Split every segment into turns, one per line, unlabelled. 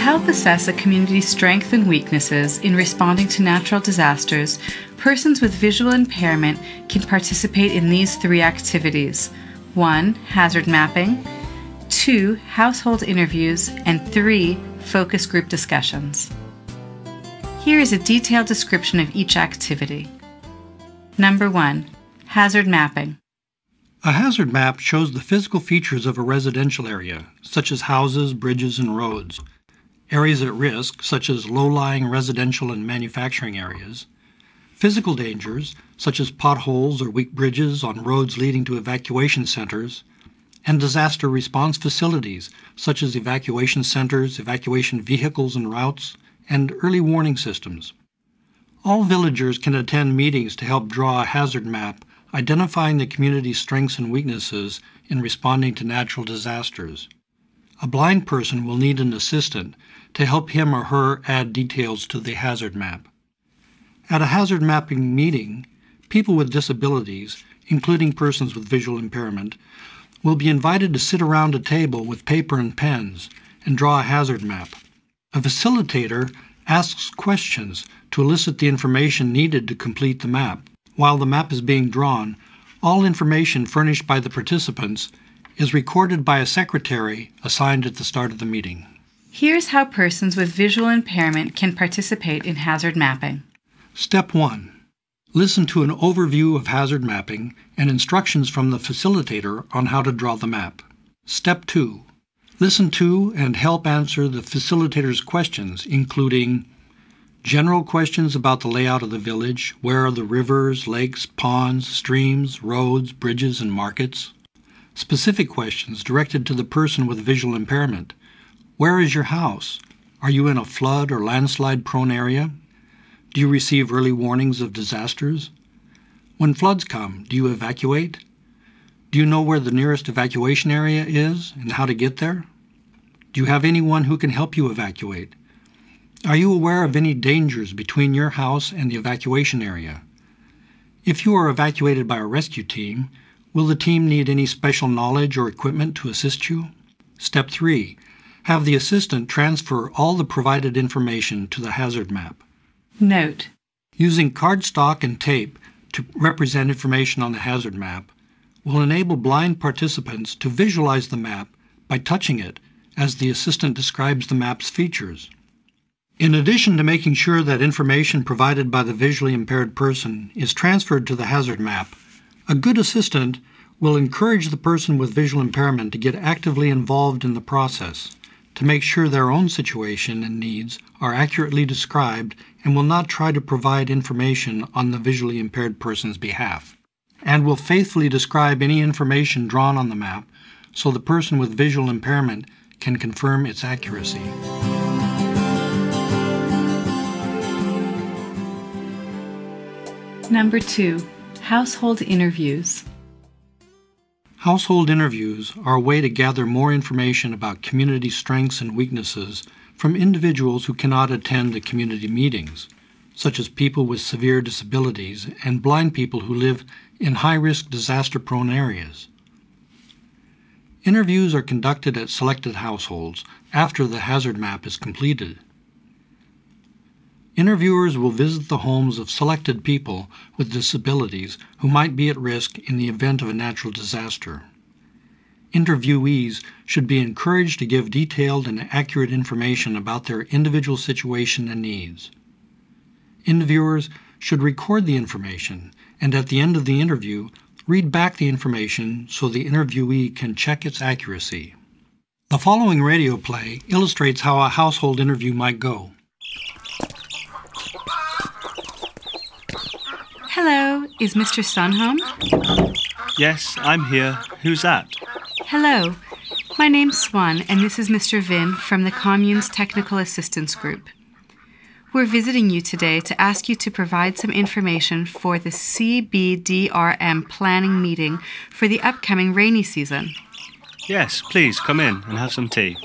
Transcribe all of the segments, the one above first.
help assess a community's strengths and weaknesses in responding to natural disasters, persons with visual impairment can participate in these 3 activities. 1. Hazard mapping. 2. Household interviews. And 3. Focus group discussions. Here is a detailed description of each activity. Number 1. Hazard mapping.
A hazard map shows the physical features of a residential area, such as houses, bridges, and roads. Areas at risk, such as low-lying residential and manufacturing areas. Physical dangers, such as potholes or weak bridges on roads leading to evacuation centers. And disaster response facilities, such as evacuation centers, evacuation vehicles and routes, and early warning systems. All villagers can attend meetings to help draw a hazard map identifying the community's strengths and weaknesses in responding to natural disasters. A blind person will need an assistant to help him or her add details to the hazard map. At a hazard mapping meeting, people with disabilities, including persons with visual impairment, will be invited to sit around a table with paper and pens and draw a hazard map. A facilitator asks questions to elicit the information needed to complete the map. While the map is being drawn, all information furnished by the participants is recorded by a secretary assigned at the start of the meeting.
Here's how persons with visual impairment can participate in hazard mapping.
Step 1. Listen to an overview of hazard mapping and instructions from the facilitator on how to draw the map. Step 2. Listen to and help answer the facilitator's questions, including general questions about the layout of the village. Where are the rivers, lakes, ponds, streams, roads, bridges, and markets? Specific questions directed to the person with visual impairment. Where is your house? Are you in a flood or landslide-prone area? Do you receive early warnings of disasters? When floods come, do you evacuate? Do you know where the nearest evacuation area is and how to get there? Do you have anyone who can help you evacuate? Are you aware of any dangers between your house and the evacuation area? If you are evacuated by a rescue team, will the team need any special knowledge or equipment to assist you? Step 3. Have the assistant transfer all the provided information to the hazard map.
Note:
using cardstock and tape to represent information on the hazard map will enable blind participants to visualize the map by touching it as the assistant describes the map's features. In addition to making sure that information provided by the visually impaired person is transferred to the hazard map, a good assistant will encourage the person with visual impairment to get actively involved in the process, to make sure their own situation and needs are accurately described, and will not try to provide information on the visually impaired person's behalf, and will faithfully describe any information drawn on the map so the person with visual impairment can confirm its accuracy.
Number 2. Household interviews.
Household interviews are a way to gather more information about community strengths and weaknesses from individuals who cannot attend the community meetings, such as people with severe disabilities and blind people who live in high-risk disaster-prone areas. Interviews are conducted at selected households after the hazard map is completed. Interviewers will visit the homes of selected people with disabilities who might be at risk in the event of a natural disaster. Interviewees should be encouraged to give detailed and accurate information about their individual situation and needs. Interviewers should record the information and at the end of the interview, read back the information so the interviewee can check its accuracy. The following radio play illustrates how a household interview might go.
Hello, is Mr. Sun home?
Yes, I'm here. Who's that?
Hello, my name's Swan, and this is Mr. Vin from the Commune's Technical Assistance Group. We're visiting you today to ask you to provide some information for the DiCBDRM planning meeting for the upcoming rainy season.
Yes, please come in and have some tea.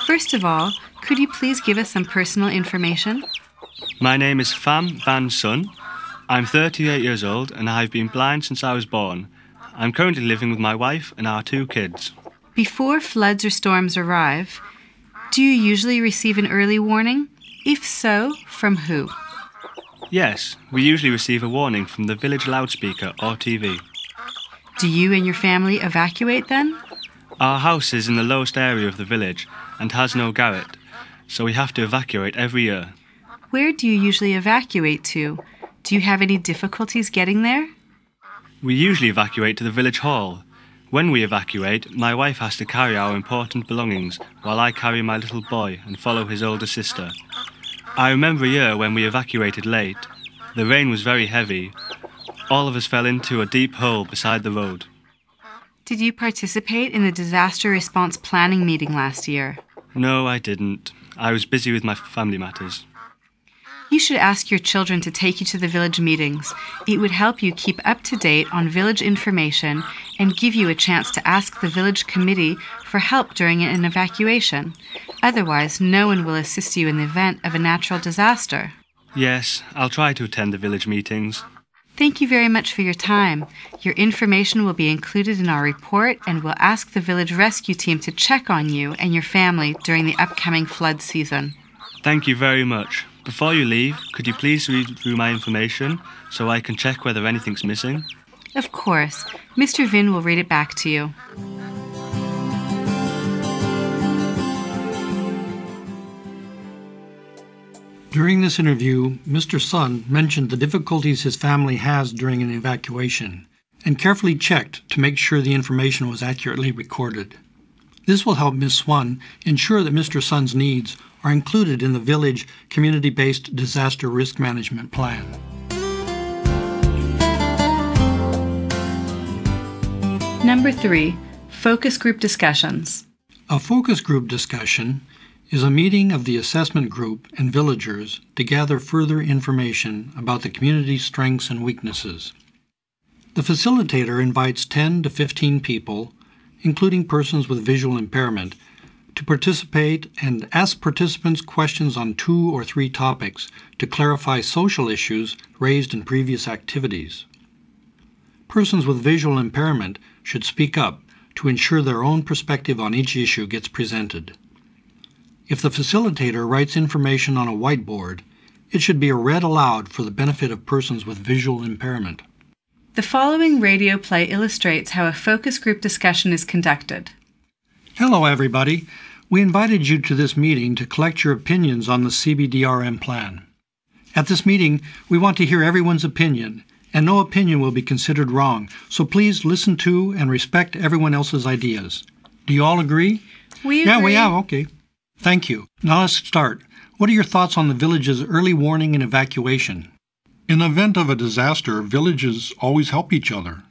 First of all, could you please give us some personal information?
My name is Pham Van Sun. I'm 38 years old and I've been blind since I was born. I'm currently living with my wife and our 2 kids.
Before floods or storms arrive, do you usually receive an early warning? If so, from who?
Yes, we usually receive a warning from the village loudspeaker or TV.
Do you and your family evacuate then?
Our house is in the lowest area of the village and has no garret, so we have to evacuate every year.
Where do you usually evacuate to? Do you have any difficulties getting there?
We usually evacuate to the village hall. When we evacuate, my wife has to carry our important belongings while I carry my little boy and follow his older sister. I remember a year when we evacuated late. The rain was very heavy. All of us fell into a deep hole beside the road.
Did you participate in the disaster response planning meeting last year?
No, I didn't. I was busy with my family matters.
You should ask your children to take you to the village meetings. It would help you keep up to date on village information and give you a chance to ask the village committee for help during an evacuation. Otherwise, no one will assist you in the event of a natural disaster.
Yes, I'll try to attend the village meetings.
Thank you very much for your time. Your information will be included in our report, and we'll ask the village rescue team to check on you and your family during the upcoming flood season.
Thank you very much. Before you leave, could you please read through my information so I can check whether anything's missing?
Of course. Mr. Vin will read it back to you.
During this interview, Mr. Sun mentioned the difficulties his family has during an evacuation and carefully checked to make sure the information was accurately recorded. This will help Ms. Swan ensure that Mr. Sun's needs are included in the village community-based disaster risk management plan.
Number 3, focus group discussions.
A focus group discussion is a meeting of the assessment group and villagers to gather further information about the community's strengths and weaknesses. The facilitator invites 10 to 15 people, including persons with visual impairment, to participate and ask participants questions on 2 or 3 topics to clarify social issues raised in previous activities. Persons with visual impairment should speak up to ensure their own perspective on each issue gets presented. If the facilitator writes information on a whiteboard, it should be read aloud for the benefit of persons with visual impairment.
The following radio play illustrates how a focus group discussion is conducted.
Hello, everybody. We invited you to this meeting to collect your opinions on the DiCBDRM plan. At this meeting, we want to hear everyone's opinion, and no opinion will be considered wrong, so please listen to and respect everyone else's ideas. Do you all agree?
We agree.
Okay. Thank you. Now let's start. What are your thoughts on the village's early warning and evacuation?
In the event of a disaster, villages always help each other.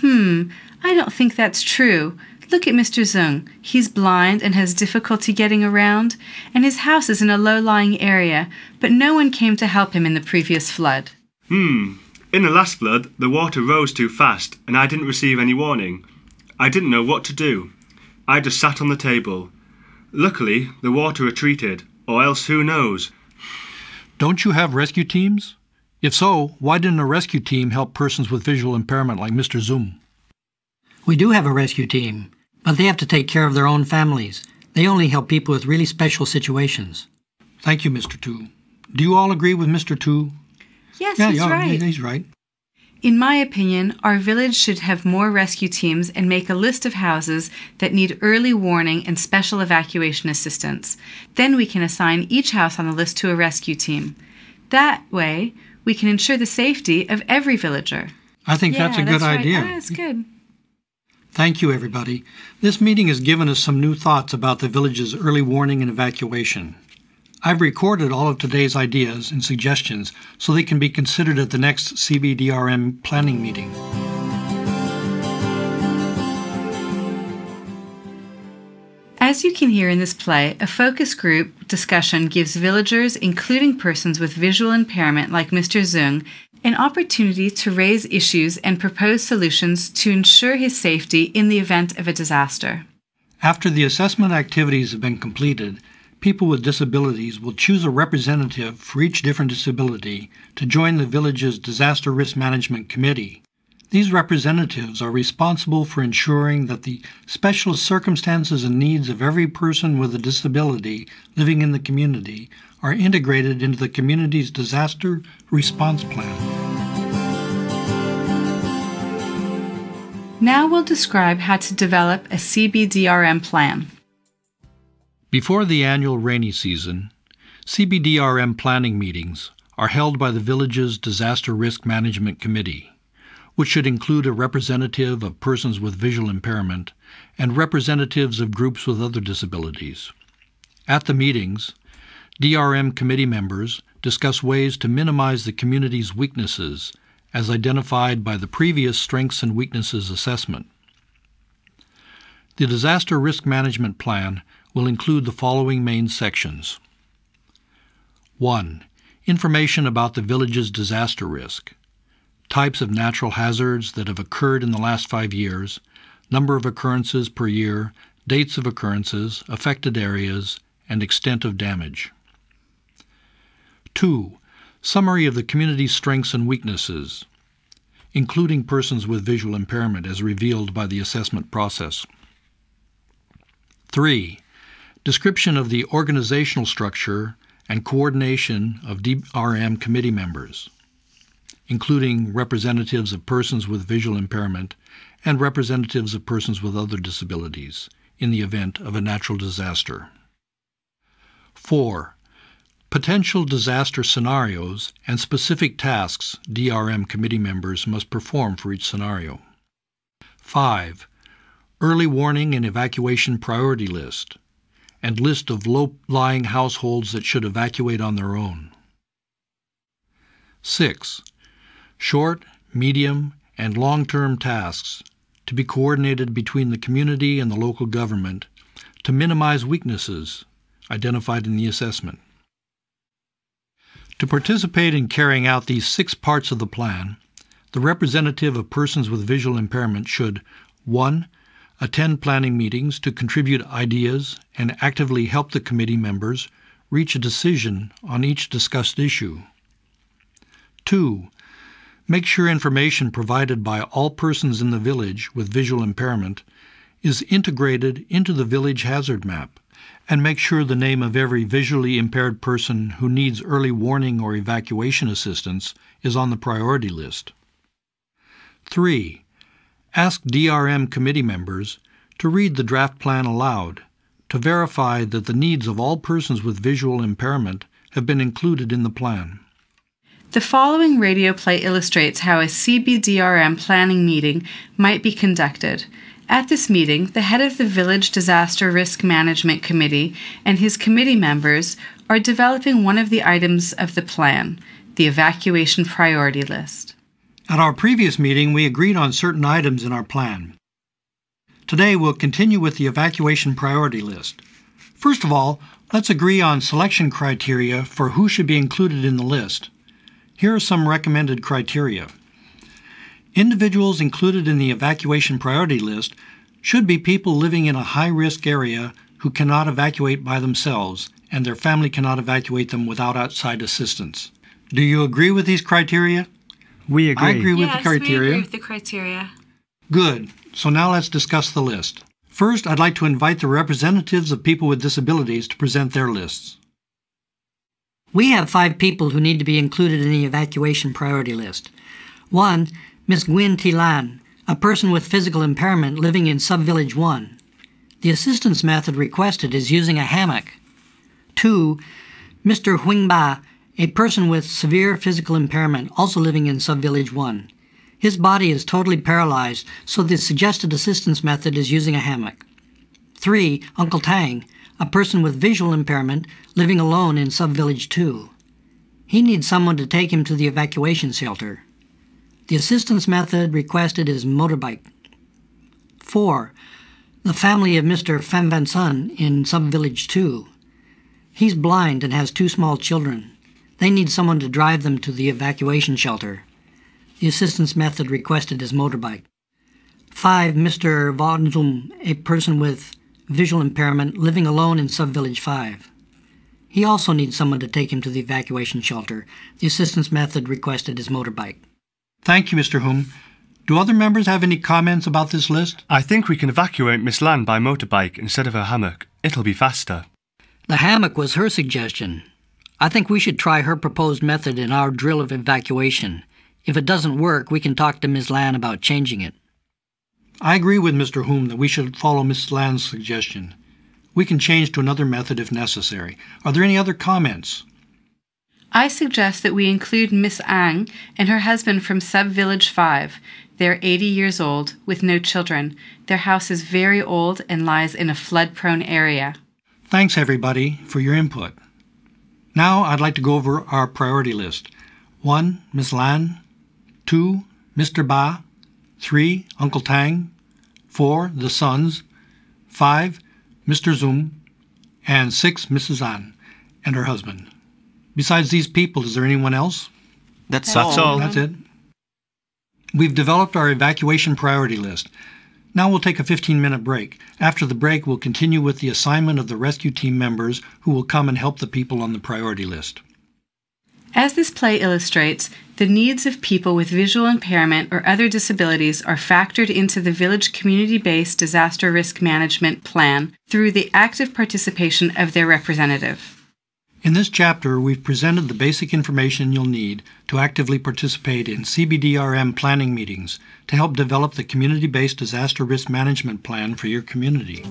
I don't think that's true. Look at Mr. Zung. He's blind and has difficulty getting around, and his house is in a low-lying area, but no one came to help him in the previous flood.
In the last flood, the water rose too fast and I didn't receive any warning. I didn't know what to do. I just sat on the table. Luckily, the water retreated, or else who knows?
Don't you have rescue teams? If so, why didn't a rescue team help persons with visual impairment like Mr. Zoom?
We do have a rescue team, but they have to take care of their own families. They only help people with really special situations.
Thank you, Mr. Tu. Do you all agree with Mr. Tu?
Yes, he's right.
He's right.
In my opinion, our village should have more rescue teams and make a list of houses that need early warning and special evacuation assistance. Then we can assign each house on the list to a rescue team. That way, we can ensure the safety of every villager.
I think that's a good idea.
Right. That's good.
Thank you, everybody. This meeting has given us some new thoughts about the village's early warning and evacuation. I've recorded all of today's ideas and suggestions so they can be considered at the next DiCBDRM planning meeting.
As you can hear in this play, a focus group discussion gives villagers, including persons with visual impairment like Mr. Zung, an opportunity to raise issues and propose solutions to ensure his safety in the event of a disaster.
After the assessment activities have been completed, people with disabilities will choose a representative for each different disability to join the village's Disaster Risk Management Committee. These representatives are responsible for ensuring that the special circumstances and needs of every person with a disability living in the community are integrated into the community's disaster response plan.
Now we'll describe how to develop a CBDRM plan.
Before the annual rainy season, CBDRM planning meetings are held by the village's Disaster Risk Management Committee, which should include a representative of persons with visual impairment and representatives of groups with other disabilities. At the meetings, DRM committee members discuss ways to minimize the community's weaknesses as identified by the previous Strengths and Weaknesses assessment. The Disaster Risk Management Plan will include the following main sections. 1. Information about the village's disaster risk. Types of natural hazards that have occurred in the last 5 years, number of occurrences per year, dates of occurrences, affected areas, and extent of damage. 2. Summary of the community's strengths and weaknesses, including persons with visual impairment as revealed by the assessment process. 3. Description of the organizational structure and coordination of DRM committee members, including representatives of persons with visual impairment and representatives of persons with other disabilities in the event of a natural disaster. 4. Potential disaster scenarios and specific tasks DRM committee members must perform for each scenario. 5. Early warning and evacuation priority list, and list of low-lying households that should evacuate on their own. 6. Short, medium, and long-term tasks to be coordinated between the community and the local government to minimize weaknesses identified in the assessment. To participate in carrying out these 6 parts of the plan, the representative of persons with visual impairment should 1. Attend planning meetings to contribute ideas and actively help the committee members reach a decision on each discussed issue. 2. Make sure information provided by all persons in the village with visual impairment is integrated into the village hazard map, and make sure the name of every visually impaired person who needs early warning or evacuation assistance is on the priority list. 3. Ask DRM committee members to read the draft plan aloud to verify that the needs of all persons with visual impairment have been included in the plan.
The following radio play illustrates how a CBDRM planning meeting might be conducted. At this meeting, the head of the Village Disaster Risk Management Committee and his committee members are developing one of the items of the plan, the evacuation priority list.
At our previous meeting, we agreed on certain items in our plan. Today, we'll continue with the evacuation priority list. First of all, let's agree on selection criteria for who should be included in the list. Here are some recommended criteria. Individuals included in the evacuation priority list should be people living in a high-risk area who cannot evacuate by themselves, and their family cannot evacuate them without outside assistance. Do you agree with these criteria?
We agree.
I agree with the criteria.
Yes, we agree with the criteria.
Good. So now let's discuss the list. First, I'd like to invite the representatives of people with disabilities to present their lists.
We have 5 people who need to be included in the evacuation priority list. 1. Ms. Gwyn Tilan, a person with physical impairment living in Sub-Village 1. The assistance method requested is using a hammock. 2. Mr. Huing Ba, a person with severe physical impairment also living in Sub-Village 1. His body is totally paralyzed, so the suggested assistance method is using a hammock. 3. Uncle Tang, a person with visual impairment living alone in Sub-Village 2. He needs someone to take him to the evacuation shelter. The assistance method requested is motorbike. 4. The family of Mr. Pham Van Son in Sub-Village 2. He's blind and has 2 small children. They need someone to drive them to the evacuation shelter. The assistance method requested is motorbike. 5. Mr. Von Zum, a person with visual impairment living alone in Sub-Village 5. He also needs someone to take him to the evacuation shelter. The assistance method requested is motorbike.
Thank you, Mr. Hum. Do other members have any comments about this list?
I think we can evacuate Miss Lan by motorbike instead of her hammock. It'll be faster.
The hammock was her suggestion. I think we should try her proposed method in our drill of evacuation. If it doesn't work, we can talk to Ms. Lan about changing it.
I agree with Mr. Hume that we should follow Miss Lan's suggestion. We can change to another method if necessary. Are there any other comments?
I suggest that we include Miss Ang and her husband from Sub-Village 5. They're 80 years old, with no children. Their house is very old and lies in a flood-prone area.
Thanks, everybody, for your input. Now I'd like to go over our priority list. 1. Miss Lan. 2. Mr. Ba. 3. Uncle Tang. 4. The Sons. 5. Mr. Zoom. And 6. Mrs. An and her husband. Besides these people, is there anyone else?
That's all.
That's it. We've developed our evacuation priority list. Now we'll take a 15-minute break. After the break, we'll continue with the assignment of the rescue team members who will come and help the people on the priority list.
As this play illustrates, the needs of people with visual impairment or other disabilities are factored into the village community-based disaster risk management plan through the active participation of their representative.
In this chapter, we've presented the basic information you'll need to actively participate in DiCBDRM planning meetings to help develop the community-based disaster risk management plan for your community.